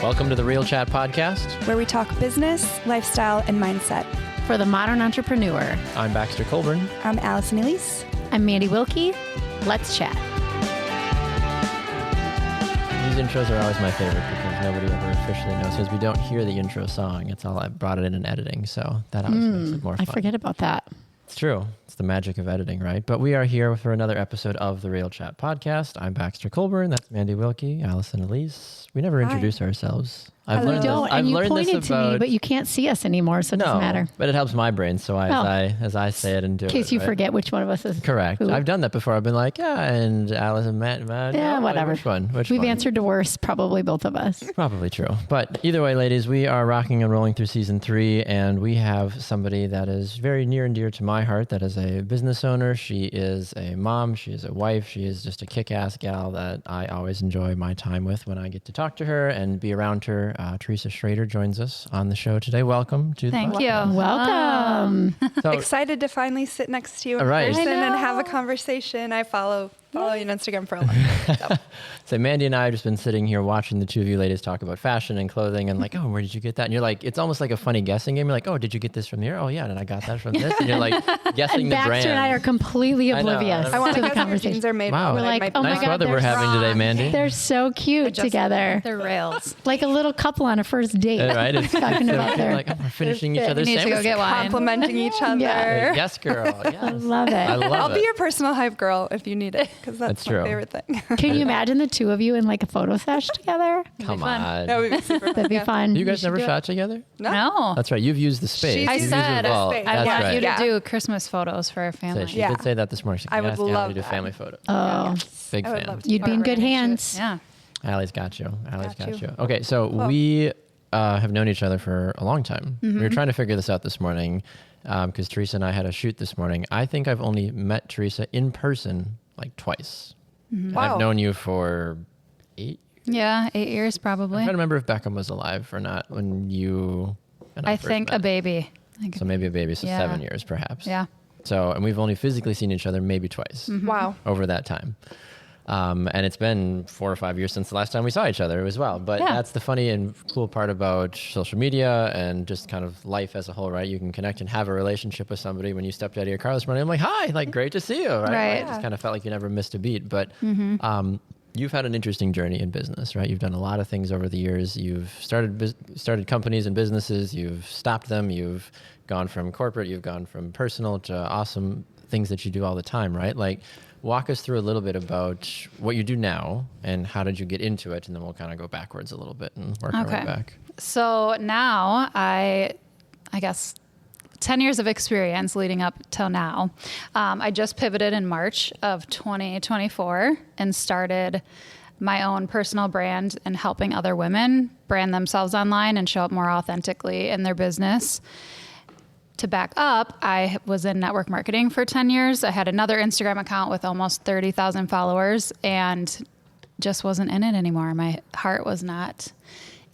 Welcome to the Real Chat Podcast, where we talk business, lifestyle, and mindset. For the modern entrepreneur. I'm Baxter Colburn. I'm Allison Elise. I'm Mandy Wilkie. Let's chat. These intros are always my favorite because nobody ever officially knows, because we don't hear the intro song. It's all I brought it in editing, so that always makes it more fun. I forget about that. It's true. It's the magic of editing, right? But we are here for another episode of the Real Chat Podcast. I'm Baxter Colburn. That's Mandy Wilkie, Allison Elise. We never introduce ourselves. You pointed to me, but you can't see us anymore, so it doesn't matter. But it helps my brain, so as I say it and do it. In case you forget which one of us is correct. who. I've done that before. I've been like, and Alice and Matt. Whatever. Which one? We've answered to worse, probably both of us. Probably true. But either way, ladies, we are rocking and rolling through season 3, and we have somebody that is very near and dear to my heart. That is a business owner. She is a mom. She is a wife. She is just a kick-ass gal that I always enjoy my time with when I get to talk to her and be around her. Theresa Schroeder joins us on the show today. Welcome to the Thank you. podcast. Welcome. So, excited to finally sit next to you in person and have a conversation. I follow you on Instagram for a long time. So Mandy and I have just been sitting here watching the two of you ladies talk about fashion and clothing and like, oh, where did you get that? And you're like, it's almost like a funny guessing game. You're like, oh, did you get this from here? Oh, yeah, and I got that from this. And you're like guessing the brand. Baxter and I are completely oblivious I want to to the guess conversation. jeans are made. Wow. We're like, oh nice my God, weather we're having today, Mandy. They're so cute together. They're rails. Like a little couple on a first date. Right? It's talking so about cute. their... Like, oh, we're finishing each other's need to go sandwiches. get wine. Complimenting each other. Yeah. Yes, girl. Yes. I love it. I love I'll it. be your personal hype girl if you need it, because that's true. my favorite thing. Can you imagine the two of you in like a photo sesh together? Come on. That would be super fun. That'd be fun. You guys should never do it. shot together? No. That's right. You've used the space. I You've said used the vault. space. I That's want right. you to Yeah. do Christmas photos for our So family. she Yeah. did say that this morning. She's I would ask Allie love to do that. family photos. Oh, Big I would fan. love to. you'd be in good hands. Yeah. Allie's got you. Allie's got Got you. you. Okay, so we have known each other for a long time. We were trying to figure this out this morning because Theresa and I had a shoot this morning. I think I've only met Theresa in person like twice. And Wow. I've known you for 8 Yeah, 8 years I'm probably. trying to remember if Beckham was alive or not when you and I first think met. a baby. So maybe a baby, so Yeah. 7 years perhaps. Yeah. So, and we've only physically seen each other maybe twice Wow. over that time. And it's been 4 or 5 years since the last time we saw each other as well. But Yeah. that's the funny and cool part about social media and just kind of life as a whole, right? You can connect and have a relationship with somebody. When you stepped out of your car this morning, I'm like, hi, like, great to see you, right? Right. Like, just kind of felt like you never missed a beat. But you've had an interesting journey in business, right? You've done a lot of things over the years. You've started companies and businesses. You've stopped them. You've gone from corporate. You've gone from personal to awesome things that you do all the time, right? Like, walk us through a little bit about what you do now and how did you get into it, and then we'll kind of go backwards a little bit and work our way back. So now I guess 10 years of experience leading up till now. I just pivoted in March of 2024 and started my own personal brand and helping other women brand themselves online and show up more authentically in their business. To back up, I was in network marketing for 10 years. I had another Instagram account with almost 30,000 followers and just wasn't in it anymore. My heart was not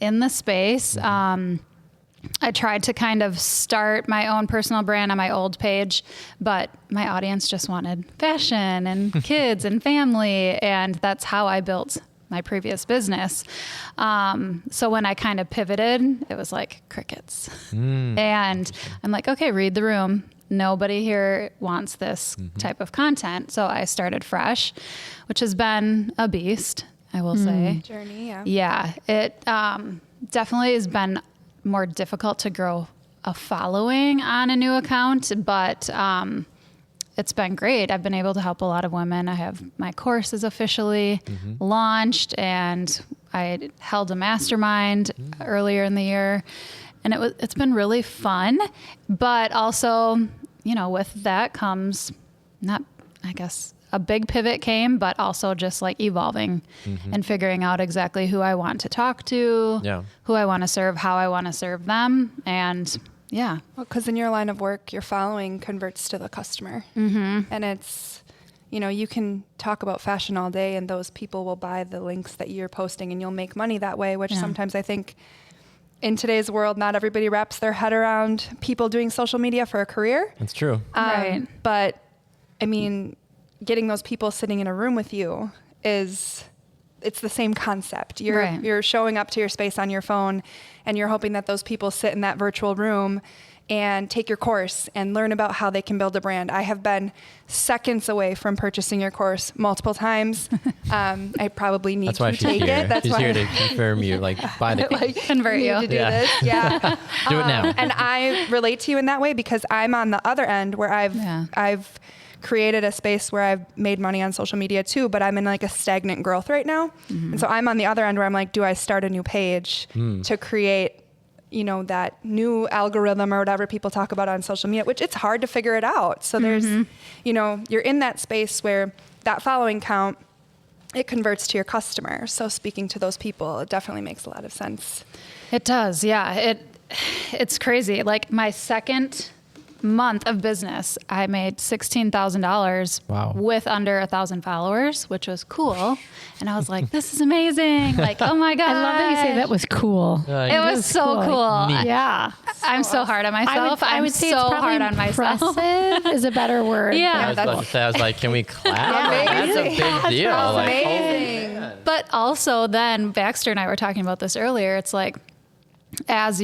in the space. I tried to kind of start my own personal brand on my old page, but my audience just wanted fashion and kids and family, and that's how I built my previous business. So when I kind of pivoted, it was like crickets. And I'm like, okay, read the room. Nobody here wants this type of content. So I started fresh, which has been a beast, I will say. Journey, yeah. Yeah, it definitely has been more difficult to grow a following on a new account, but it's been great. I've been able to help a lot of women. I have my course is officially launched, and I held a mastermind earlier in the year, and it's been really fun. But also, you know, with that comes a big pivot came, but also just like evolving and figuring out exactly who I want to talk to, who I want to serve, how I want to serve them, and yeah. Well, because in your line of work, your following converts to the customer. And it's, you know, you can talk about fashion all day and those people will buy the links that you're posting and you'll make money that way, which sometimes I think in today's world, not everybody wraps their head around people doing social media for a career. That's true. Right. But I mean, getting those people sitting in a room with you is it's the same concept. Right. You're showing up to your space on your phone, and you're hoping that those people sit in that virtual room and take your course and learn about how they can build a brand. I have been seconds away from purchasing your course multiple times. I probably need to take it. That's why she's here to confirm you, like, buy the course. Convert you to do this. Yeah. Do it now. And I relate to you in that way because I'm on the other end where I've created a space where I've made money on social media too, but I'm in like a stagnant growth right now. Mm-hmm. And so I'm on the other end where I'm like, do I start a new page to create, that new algorithm or whatever people talk about on social media, which it's hard to figure it out. So there's, you're in that space where that following count, it converts to your customer. So speaking to those people, it definitely makes a lot of sense. It does. Yeah. It's crazy. Like my second month of business, I made $16,000 with under 1,000 followers, which was cool. And I was like, this is amazing. Like, oh my God. I love that you say that was cool. It was so cool. Yeah. I'm so hard on myself. I would say so it's hard on myself. Impressive is a better word. Yeah. I was like, can we clap? That's a big deal. Amazing. But also then Baxter and I were talking about this earlier. It's like, as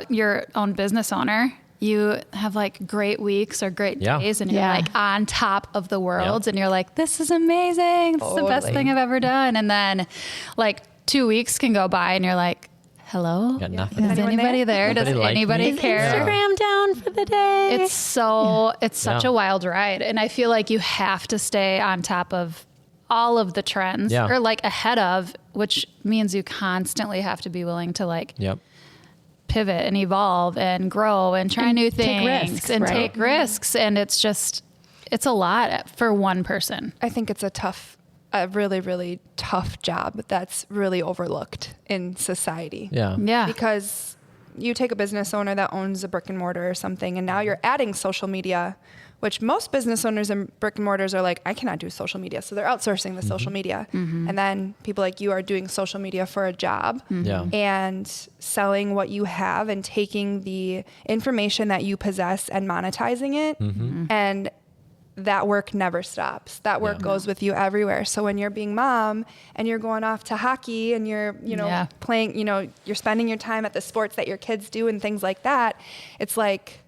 your own business owner, you have like great weeks or great days and you're like on top of the world and you're like, this is amazing. This is the best thing I've ever done. And then like 2 weeks can go by and you're like, hello? Got nothing. Is anybody there? Does anybody care? Instagram down for the day. It's such a wild ride. And I feel like you have to stay on top of all of the trends or like ahead of, which means you constantly have to be willing to like pivot and evolve and grow and try new things take risks. And it's a lot for one person. I think it's a really, really tough job that's really overlooked in society. Yeah. Because you take a business owner that owns a brick and mortar or something, and now you're adding social media, which most business owners and brick and mortars are like, I cannot do social media. So they're outsourcing the social media. Mm-hmm. And then people like you are doing social media for a job and selling what you have and taking the information that you possess and monetizing it. Mm-hmm. And that work never stops. That work goes with you everywhere. So when you're being mom and you're going off to hockey and you're, playing, you're spending your time at the sports that your kids do and things like that, it's like,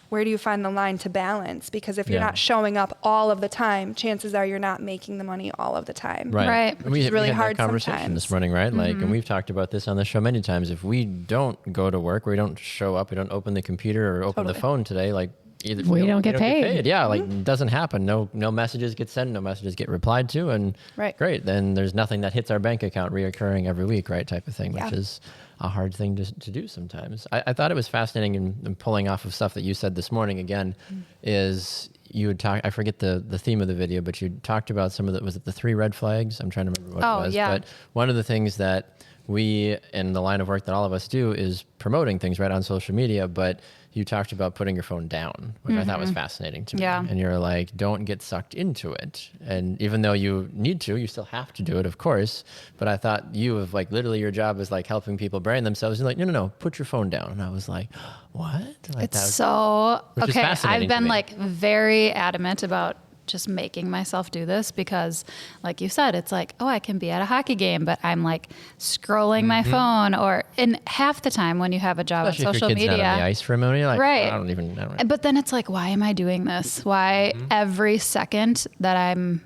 where do you find the line to balance? Because if you're not showing up all of the time, chances are you're not making the money all of the time. Right. Which is really had hard that conversation sometimes. this morning, right? Like, and we've talked about this on the show many times. If we don't go to work, we don't show up, we don't open the computer or open the phone today, like either we don't get paid. Yeah, like it doesn't happen. No messages get sent, no messages get replied to, and great. Then there's nothing that hits our bank account reoccurring every week, right? Type of thing, which is a hard thing to do sometimes. I thought it was fascinating in pulling off of stuff that you said this morning again, is you would talk, I forget the theme of the video, but you talked about some of the, was it the 3 red flags? I'm trying to remember what it was. But one of the things that we, in the line of work that all of us do, is promoting things right on social media, but you talked about putting your phone down, which I thought was fascinating to me. And you're like, don't get sucked into it. And even though you need to, you still have to do it, of course. But I thought you have like, literally your job is like helping people brand themselves. You're like, no, put your phone down. And I was like, what? Like, it's so, okay. I've been like very adamant about just making myself do this because, like you said, it's like, oh, I can be at a hockey game, but I'm like scrolling my phone, or in half the time when you have a job on social if your kid's media, not on the ice for a moment, you're like, right? I don't even know. But then it's like, why am I doing this? Why every second that I'm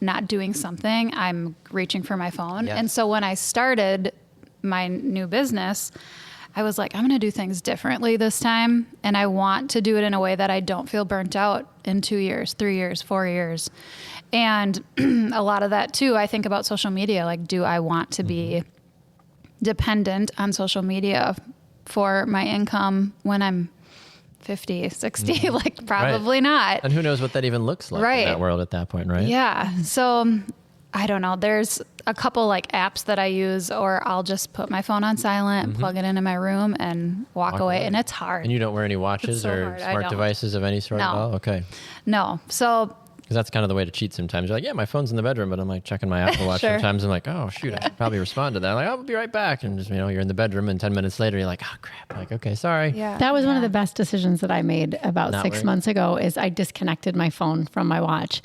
not doing something, I'm reaching for my phone? And so when I started my new business, I was like, I'm going to do things differently this time. And I want to do it in a way that I don't feel burnt out in 2 years, 3 years, 4 years. And a lot of that too, I think about social media. Like, do I want to be dependent on social media for my income when I'm 50, 60? Like, probably not. And who knows what that even looks like in that world at that point, right? Yeah. So I don't know. There's a couple like apps that I use, or I'll just put my phone on silent and plug it into my room and walk away. And it's hard. And you don't wear any watches or smart devices of any sort at all? Okay. No. So Because that's kind of the way to cheat sometimes. You're like, yeah, my phone's in the bedroom, but I'm like checking my Apple Watch Sure. sometimes. I'm like, oh, shoot, I should probably respond to that. I'm like, I'll be right back. And just, you're in the bedroom and 10 minutes later, you're like, oh, crap. I'm like, okay, sorry. Yeah. That was one of the best decisions that I made about 6 months ago is I disconnected my phone from my watch.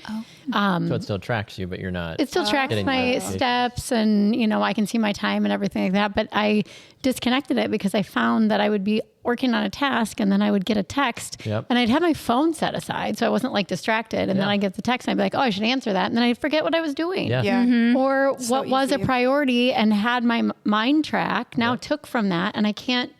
So it still tracks you, but you're not. It still tracks getting my notifications. steps and, I can see my time and everything like that. But I disconnected it because I found that I would be working on a task and then I would get a text Yep. and I'd have my phone set aside. So I wasn't like distracted. And then I'd get the text and I'd be like, oh, I should answer that. And then I'd forget what I was doing. Yeah. Yeah. Or So what was a easy. priority and had my mind track now took from that. And I can't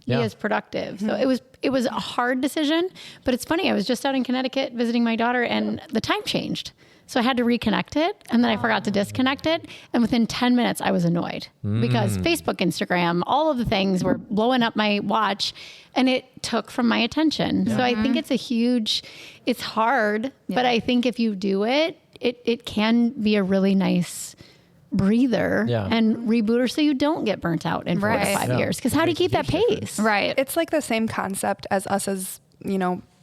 be as productive. So it was a hard decision, but it's funny. I was just out in Connecticut visiting my daughter and the time changed. So I had to reconnect it and then I forgot to disconnect it. And within 10 minutes, I was annoyed because Facebook, Instagram, all of the things were blowing up my watch and it took from my attention. So I think it's hard, but I think if you do it, it can be a really nice breather and rebooter so you don't get burnt out in 4 to 5 years. Because how do you keep that pace? Right. It's like the same concept as us as,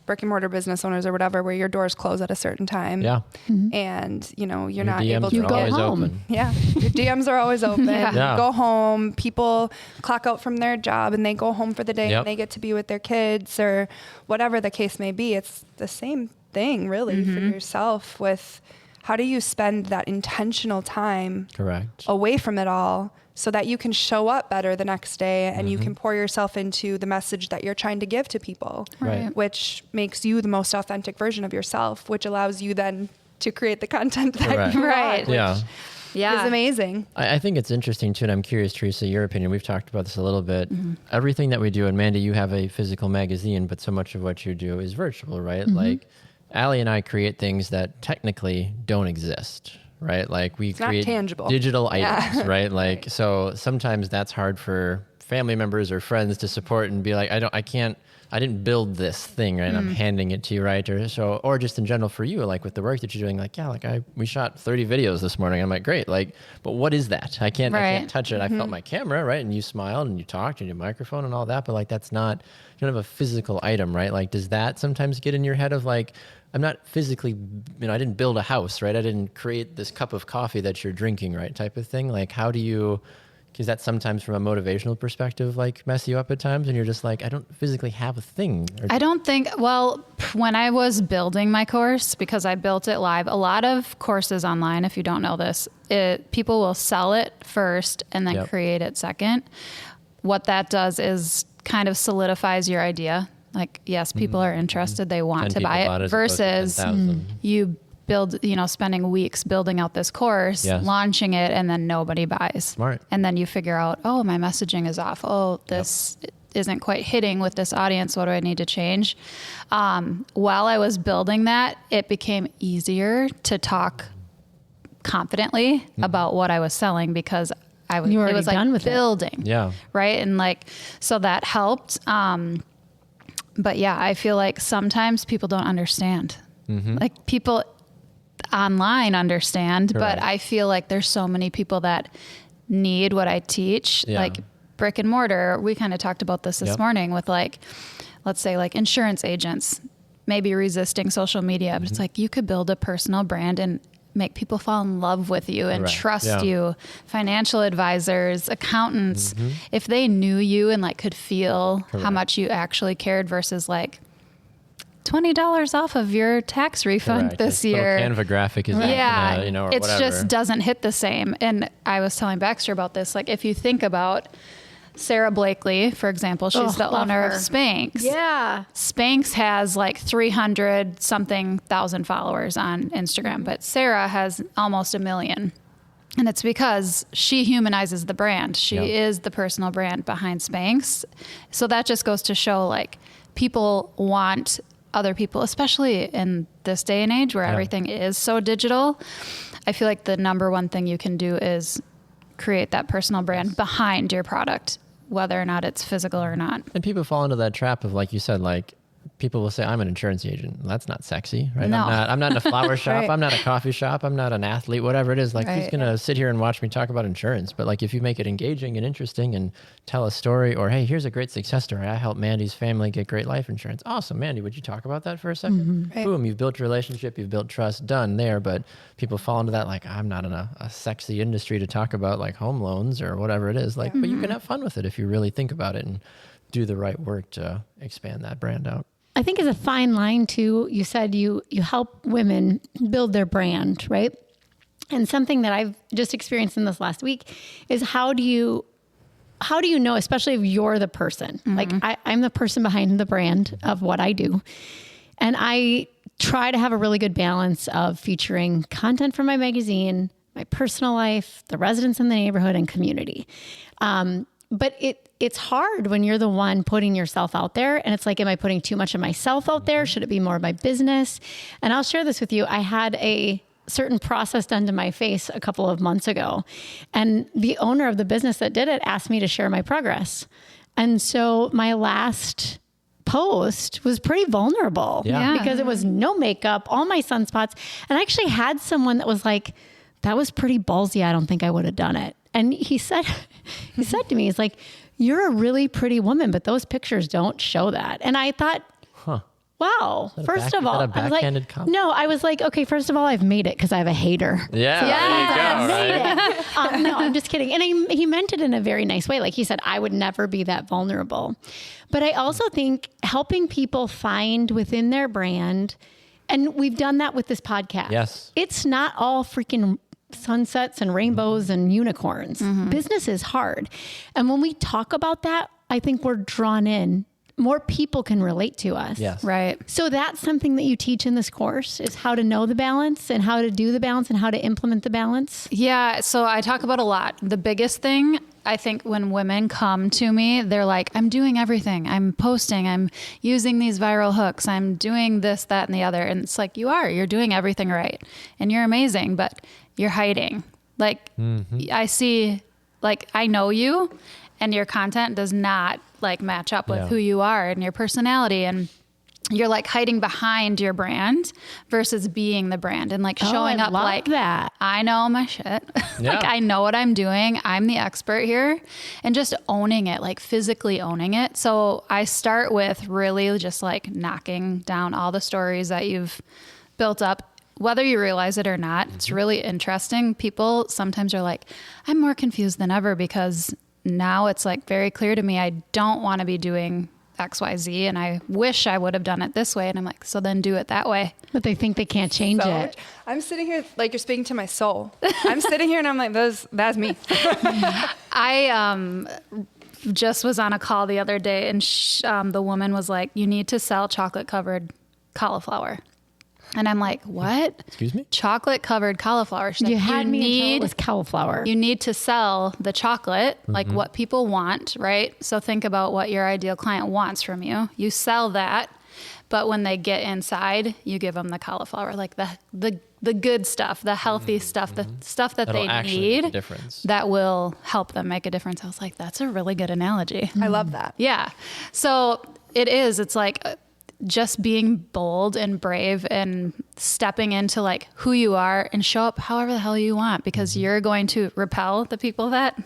brick and mortar business owners or whatever, where your doors close at a certain time. Yeah. And, you're Your not DMs able to are go always home. open. Yeah. Your DMs are always open. Yeah. Yeah. You go home. People clock out from their job and they go home for the day Yep. and they get to be with their kids or whatever the case may be. It's the same thing really for yourself with how do you spend that intentional time Correct. away from it all so that you can show up better the next day and you can pour yourself into the message that you're trying to give to people, Right. which makes you the most authentic version of yourself, which allows you then to create the content that Correct. you Right. want, which Yeah. Yeah. is amazing. I think it's interesting too, and I'm curious, Theresa, your opinion. We've talked about this a little bit. Everything that we do, and Mandy, you have a physical magazine, but so much of what you do is virtual, right? Like Allie and I create things that technically don't exist, right? Like we not create tangible. digital Yeah. items, right? Like, so sometimes that's hard for family members or friends to support and be like, I didn't build this thing, right? I'm handing it to you, right? Or just in general for you, like with the work that you're doing, like, we shot 30 videos this morning. I'm like, great. Like, but what is that? I can't touch it. I felt my camera, right? And you smiled and you talked and your microphone and all that, but like, that's not, you don't have a physical item, right? Like, does that sometimes get in your head of like, I'm not physically, I didn't build a house, right? I didn't create this cup of coffee that you're drinking, right? Type of thing. Like, how do you, because that sometimes from a motivational perspective, like mess you up at times and you're just like, I don't physically have a thing. I don't think, when I was building my course, because I built it live, a lot of courses online, if you don't know this, people will sell it first and then create it second. What that does is kind of solidifies your idea. Like, yes, people are interested. They want to buy it versus you build, spending weeks building out this course, launching it, and then nobody buys. Smart. And then you figure out, oh, my messaging is off. Oh, this isn't quite hitting with this audience. What do I need to change? While I was building that, it became easier to talk confidently about what I was selling because it was like done with building. Yeah. Right. And like, so that helped. But yeah, I feel like sometimes people don't understand. Like people online understand, but I feel like there's so many people that need what I teach, like brick and mortar. We kind of talked about this morning with like, let's say like insurance agents, maybe resisting social media, but it's like you could build a personal brand and make people fall in love with you and trust you. Financial advisors, accountants, if they knew you and like could feel how much you actually cared versus like $20 off of your tax refund this year. Canva graphic is or it whatever. just doesn't hit the same. And I was telling Baxter about this. Like if you think about Sarah Blakely, for example, she's the owner of Spanx. Yeah. Spanx has like 300 something thousand followers on Instagram, but Sarah has almost 1 million. And it's because she humanizes the brand. She is the personal brand behind Spanx. So that just goes to show like people want other people, especially in this day and age where everything is so digital. I feel like the number one thing you can do is create that personal brand behind your product, whether or not it's physical or not. And people fall into that trap of, like you said, like people will say, I'm an insurance agent. That's not sexy, right? No. I'm not in a flower shop. Right. I'm not a coffee shop. I'm not an athlete, whatever it is. Like, who's Right. going to sit here and watch me talk about insurance? But like, if you make it engaging and interesting and tell a story, or, hey, here's a great success story. I helped Mandy's family get great life insurance. Awesome. Mandy, would you talk about that for a second? Right. Boom. You've built a relationship. You've built trust, done there. But people fall into that, like, I'm not in a sexy industry to talk about like home loans or whatever it is. Like, but you can have fun with it if you really think about it and do the right work to expand that brand out. I think it's a fine line too. You said you help women build their brand, right? And something that I've just experienced in this last week is how do you know, especially if you're the person, like I'm the person behind the brand of what I do. And I try to have a really good balance of featuring content from my magazine, my personal life, the residents in the neighborhood, and community. But it's hard when you're the one putting yourself out there. And it's like, am I putting too much of myself out there? Should it be more of my business? And I'll share this with you. I had a certain process done to my face a couple of months ago. And the owner of the business that did it asked me to share my progress. And so my last post was pretty vulnerable Yeah. because it was no makeup, all my sunspots. And I actually had someone that was like, that was pretty ballsy. I don't think I would have done it. And he said to me, he's like, you're a really pretty woman, but those pictures don't show that. And I thought, wow, first of all, is that a I was like, backhanded compliment? no, I was like, okay, first of all, I've made it because I have a hater. Yeah. There you go, right? No, I'm just kidding. And he meant it in a very nice way. Like he said, I would never be that vulnerable. But I also think helping people find within their brand, and we've done that with this podcast. Yes. It's not all freaking sunsets and rainbows and unicorns. Business is hard. And when we talk about that, I think we're drawn in. More people can relate to us. Yes. Right. So that's something that you teach in this course is how to know the balance and how to do the balance and how to implement the balance. Yeah. So I talk about a lot. The biggest thing, I think when women come to me, they're like, I'm doing everything. I'm posting. I'm using these viral hooks. I'm doing this, that, and the other. And it's like, you're doing everything right. And you're amazing, but you're hiding. Like I see, like, I know you and your content does not like match up with who you are and your personality. And you're like hiding behind your brand versus being the brand and like showing up like that. I know my shit. Yeah. Like I know what I'm doing. I'm the expert here and just owning it, like physically owning it. So I start with really just like knocking down all the stories that you've built up. Whether you realize it or not, it's really interesting. People sometimes are like, I'm more confused than ever because now it's like very clear to me I don't want to be doing XYZ and I wish I would have done it this way. And I'm like, so then do it that way. But they think they can't change So it. I'm sitting here like you're speaking to my soul. I'm sitting here and I'm like, that's me. I just was on a call the other day and the woman was like, you need to sell chocolate covered cauliflower. And I'm like, what? Excuse me? Chocolate covered cauliflower. She's You like, had me until it was cauliflower. You need to sell the chocolate, like what people want, right? So think about what your ideal client wants from you. You sell that, but when they get inside, you give them the cauliflower, like the good stuff, the healthy stuff, the stuff that That'll they actually make a need difference. that will help them make a difference. I was like, that's a really good analogy. I love that. Yeah. So it is. It's like just being bold and brave and stepping into like who you are and show up however the hell you want because you're going to repel the people that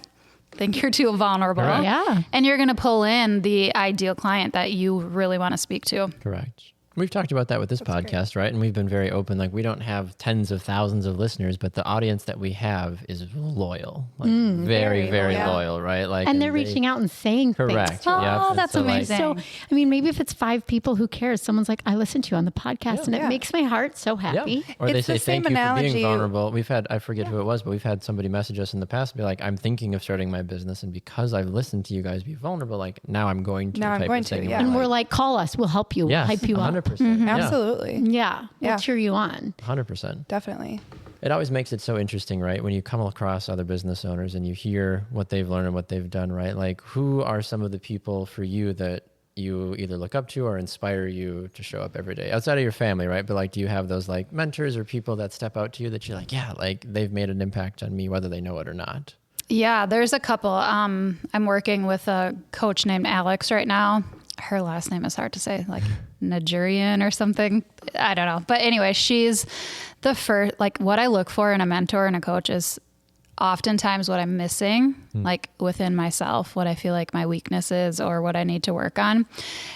think you're too vulnerable. Correct. Yeah. And you're going to pull in the ideal client that you really want to speak to. Correct. We've talked about that with this podcast, right? And we've been very open. Like, we don't have tens of thousands of listeners, but the audience that we have is loyal, like very, very loyal, right? Like, and they're reaching out and saying correct. things. Oh, Yep. And that's so, like, amazing. So, I mean, maybe if it's 5 people, who cares? Someone's like, I listened to you on the podcast and it makes my heart so happy. Or they It's say, the thank same you for analogy. being vulnerable. We've had, I forget who it was, but we've had somebody message us in the past and be like, I'm thinking of starting my business. And because I've listened to you guys be vulnerable, like now I'm going to. Now I'm type going of to, thing. yeah. And we're like, call us. We'll help you. We'll yes, hype you up. 100%. Yeah, Absolutely. Yeah. We'll Yeah. cheer you on. 100%. Definitely. It always makes it so interesting, right? When you come across other business owners and you hear what they've learned and what they've done, right? Like, who are some of the people for you that you either look up to or inspire you to show up every day outside of your family, right? But like, do you have those like mentors or people that step out to you that you're like, yeah, like they've made an impact on me, whether they know it or not? Yeah, there's a couple. I'm working with a coach named Alex right now. Her last name is hard to say, like Nigerian or something. I don't know. But anyway, she's the first, like what I look for in a mentor and a coach is oftentimes what I'm missing, like within myself, what I feel like my weakness is or what I need to work on.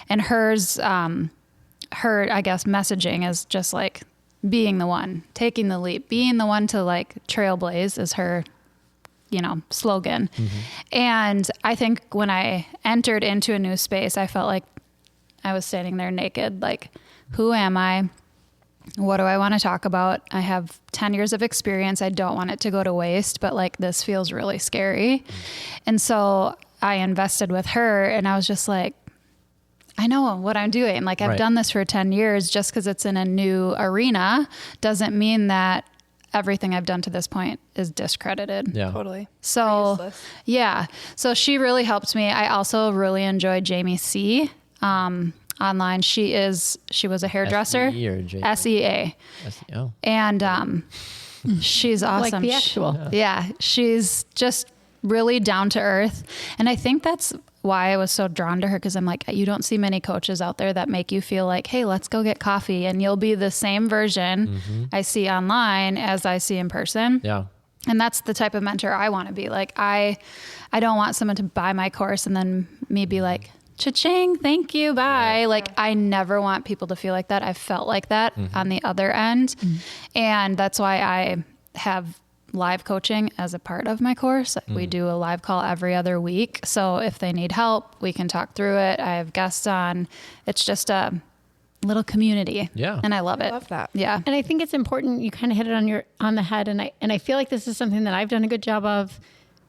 And hers, I guess, messaging is just like being the one, taking the leap, being the one to like trailblaze is her, slogan. And I think when I entered into a new space, I felt like I was standing there naked, like, who am I? What do I want to talk about? I have 10 years of experience. I don't want it to go to waste, but like this feels really scary. And so I invested with her and I was just like, I know what I'm doing. Like I've done this for 10 years. Just because it's in a new arena doesn't mean that everything I've done to this point is discredited. Yeah. Totally. So yeah. So she really helped me. I also really enjoyed Jamie C. Online. She was a hairdresser. SEA or J- SEA. Oh. And she's awesome. Like the actual. Yeah. She's just really down to earth. And I think that's why I was so drawn to her, because I'm like, you don't see many coaches out there that make you feel like, hey, let's go get coffee. And you'll be the same version I see online as I see in person. Yeah. And that's the type of mentor I want to be. Like, I don't want someone to buy my course and then me be like, cha-ching, thank you, bye. Like, I never want people to feel like that. I felt like that on the other end. And that's why I have live coaching as a part of my course. We do a live call every other week. So if they need help, we can talk through it. I have guests on. It's just a little community. Yeah. And I love it. I love that. Yeah. And I think it's important. You kind of hit it on the head. And I feel like this is something that I've done a good job of.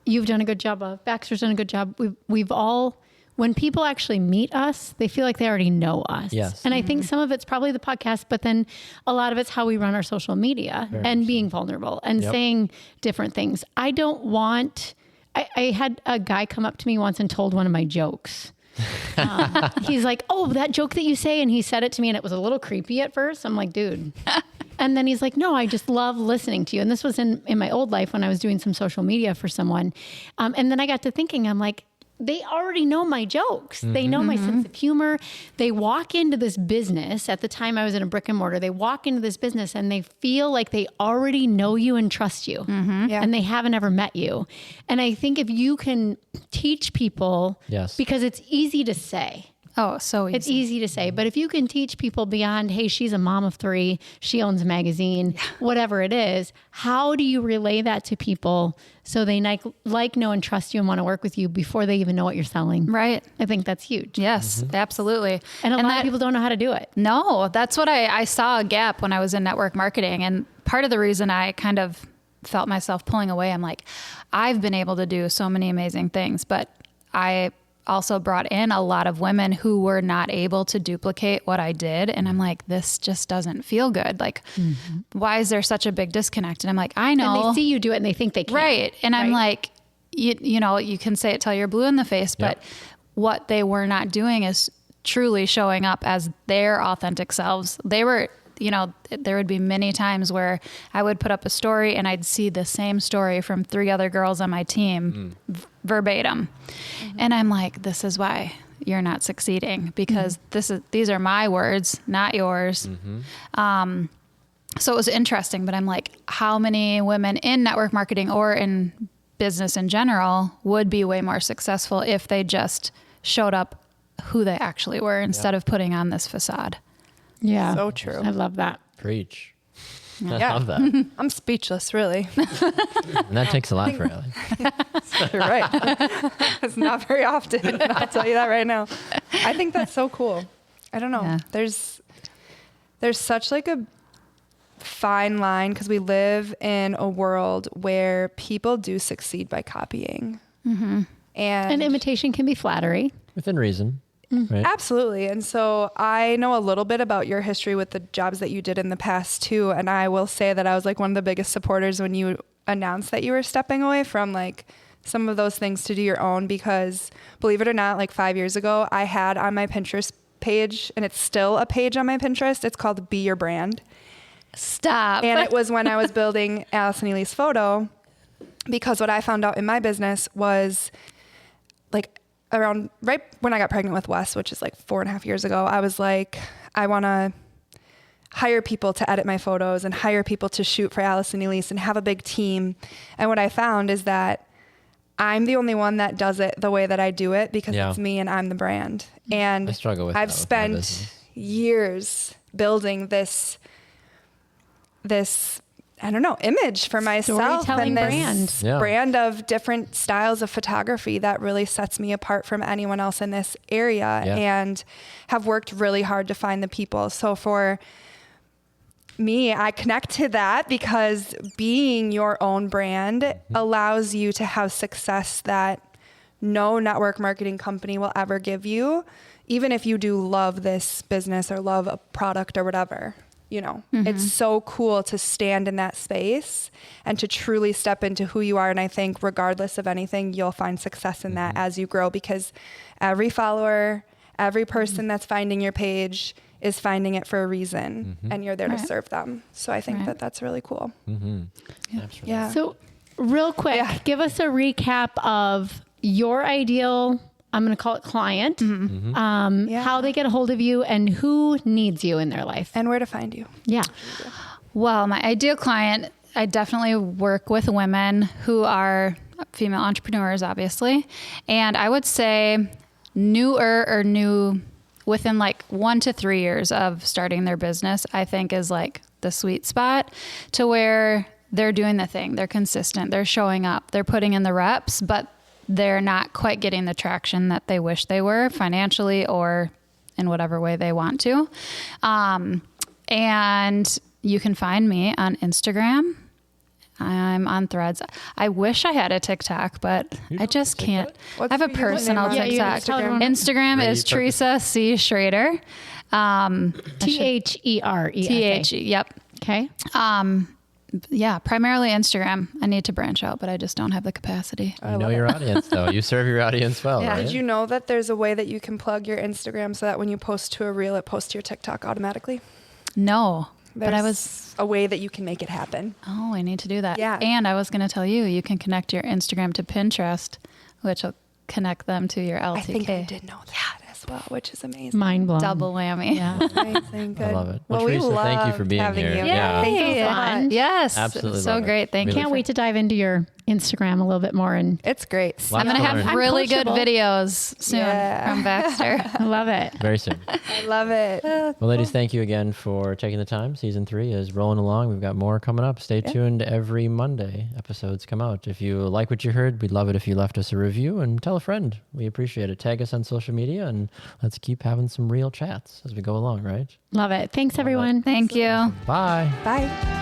You've done a good job of. Baxter's done a good job. We've all, when people actually meet us, they feel like they already know us. Yes. And I think some of it's probably the podcast, but then a lot of it's how we run our social media and being vulnerable and saying different things. I don't want, I had a guy come up to me once and told one of my jokes. He's like, oh, that joke that you say. And he said it to me and it was a little creepy at first. I'm like, dude. And then he's like, no, I just love listening to you. And this was in my old life when I was doing some social media for someone. And then I got to thinking, I'm like, they already know my jokes. They know my sense of humor. They walk into this business. At the time I was in a brick and mortar, they walk into this business and they feel like they already know you and trust you. Yeah. And they haven't ever met you. And I think if you can teach people, because it's easy to say. Oh, so easy. It's easy to say, but if you can teach people beyond, hey, she's a mom of 3, she owns a magazine, whatever it is, how do you relay that to people so they like, know, and trust you and want to work with you before they even know what you're selling? Right. I think that's huge. Yes, absolutely. And a lot of people don't know how to do it. No, that's what I saw a gap when I was in network marketing. And part of the reason I kind of felt myself pulling away, I'm like, I've been able to do so many amazing things, but I also brought in a lot of women who were not able to duplicate what I did. And I'm like, this just doesn't feel good. Like, why is there such a big disconnect? And I'm like, I know. And they see you do it and they think they can. Right. And I'm like, you know, you can say it till you're blue in the face, but what they were not doing is truly showing up as their authentic selves. They were, you know, there would be many times where I would put up a story and I'd see the same story from 3 other girls on my team verbatim. And I'm like, this is why you're not succeeding, because these are my words, not yours. So it was interesting, but I'm like, how many women in network marketing or in business in general would be way more successful if they just showed up who they actually were instead of putting on this facade? Yeah. So true. I love that. Preach. Yeah. I love that. I'm speechless, really. And that takes a lot for Ellie. You're right. It's not very often. I'll tell you that right now. I think that's so cool. I don't know. Yeah. There's such like a fine line, because we live in a world where people do succeed by copying. And imitation can be flattery. Within reason. Right? absolutely. And so I know a little bit about your history with the jobs that you did in the past too. And I will say that I was like one of the biggest supporters when you announced that you were stepping away from like some of those things to do your own, because believe it or not, like 5 years ago, I had on my Pinterest page, and it's still a page on my Pinterest. It's called Be Your Brand. Stop. And it was when I was building Allison Elise Photo, because what I found out in my business was like around right when I got pregnant with Wes, which is like 4.5 years ago, I was like, I want to hire people to edit my photos and hire people to shoot for Alice and Elise and have a big team. And what I found is that I'm the only one that does it the way that I do it because it's me and I'm the brand. And I struggle with I've that with spent years building this, I don't know, image for myself Storytelling and this brand of different styles of photography that really sets me apart from anyone else in this area, and have worked really hard to find the people. So for me, I connect to that because being your own brand allows you to have success that no network marketing company will ever give you, even if you do love this business or love a product or whatever. You know, it's so cool to stand in that space and to truly step into who you are. And I think regardless of anything, you'll find success in that as you grow, because every follower, every person that's finding your page is finding it for a reason, and you're there to serve them. So I think that that's really cool. Absolutely. Yeah. So real quick, give us a recap of your ideal, I'm going to call it client, how they get a hold of you and who needs you in their life. And where to find you. Yeah. Well, my ideal client, I definitely work with women who are female entrepreneurs, obviously. And I would say new within like 1 to 3 years of starting their business, I think is like the sweet spot, to where they're doing the thing. They're consistent. They're showing up. They're putting in the reps, but they're not quite getting the traction that they wish they were financially or in whatever way they want to. And you can find me on Instagram. I'm on Threads. I wish I had a TikTok, but I just can't. I have a personal TikTok. Instagram is Theresa C. Schroeder. T-H-E-R-E-S-A. T-H-E, yep. Okay. Yeah, primarily Instagram. I need to branch out, but I just don't have the capacity. You know your audience, though. You serve your audience well, right? Did you know that there's a way that you can plug your Instagram so that when you post to a reel, it posts to your TikTok automatically? No. There's but I was a way that you can make it happen. Oh, I need to do that. Yeah. And I was going to tell you, you can connect your Instagram to Pinterest, which will connect them to your LTK. I think I did know that as well, which is amazing. Mind blown. Double whammy. Yeah. Amazing. Good. I love it. Well, Theresa, we love thank you for being having here. you. Yeah. Thank you so much. Yes. Absolutely So love it. great. Thank you. Can't wait to dive into your Instagram a little bit more. And It's great. Lots I'm going to to have learn. really good coachable. videos soon from Baxter. I love it. Very soon. I love it. Well, ladies, thank you again for taking the time. Season 3 is rolling along. We've got more coming up. Stay tuned. Every Monday, episodes come out. If you like what you heard, we'd love it if you left us a review, and tell a friend. We appreciate it. Tag us on social media, and let's keep having some real chats as we go along, right? Love it. Thanks, everyone. Thank you. Bye. Bye.